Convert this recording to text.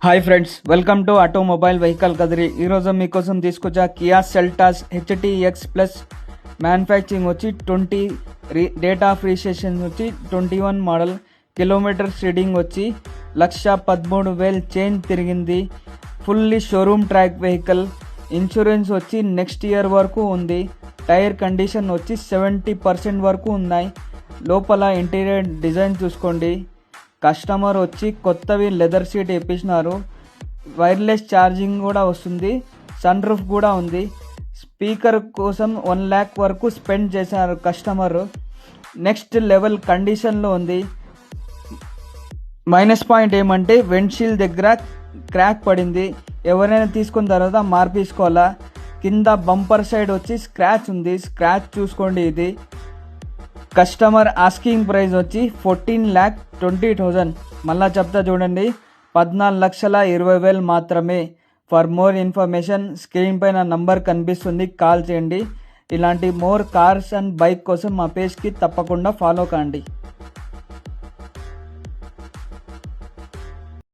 Hi friends, welcome to automobile vehicle Kadiri. ఈరోజు మీకోసం తీసుకొచ్చా Kia Seltos HTX plus. Manufacturing వచ్చి 20, డేట్ ఆఫ్ రిజిస్ట్రేషన్ వచ్చి 21 మోడల్. కిలోమీటర్స్ రీడింగ్ వచ్చి 1,13,000 చేంజ్ తిరిగింది. Fully showroom track vehicle. Insurance వచ్చి నెక్స్ట్ ఇయర్ వరకు ఉంది. టైర్ కండిషన్ వచ్చి 70% వరకు ఉన్నాయి. లోపల ఇంటీరియర్ డిజైన్ చూసుకోండి. కస్టమర్ వచ్చి కొత్తవి లెదర్ సీట్ వేయించినారు. వైర్లెస్ ఛార్జింగ్ కూడా వస్తుంది. సన్ రూఫ్ కూడా ఉంది. స్పీకర్ కోసం 1 lakh వరకు స్పెండ్ చేశారు కస్టమర్. నెక్స్ట్ లెవెల్ కండిషన్లో ఉంది. మైనస్ పాయింట్ ఏమంటే విండ్షీల్డ్ దగ్గర క్రాక్ పడింది. ఎవరైనా తీసుకున్న తర్వాత మార్పించుకోవాలా. కింద బంపర్ సైడ్ వచ్చి స్క్రాచ్ ఉంది. స్క్రాచ్ చూసుకోండి. ఇది కస్టమర్ ఆస్కింగ్ ప్రైస్ వచ్చి 14,20,000. మళ్ళా చెప్తా చూడండి, 14,20,000 మాత్రమే. ఫర్ మోర్ ఇన్ఫర్మేషన్ స్క్రీన్ పైన నంబర్ కనిపిస్తుంది, కాల్ చేయండి. ఇలాంటి మోర్ కార్స్ అండ్ బైక్ కోసం మా పేజ్కి తప్పకుండా ఫాలో కాండి.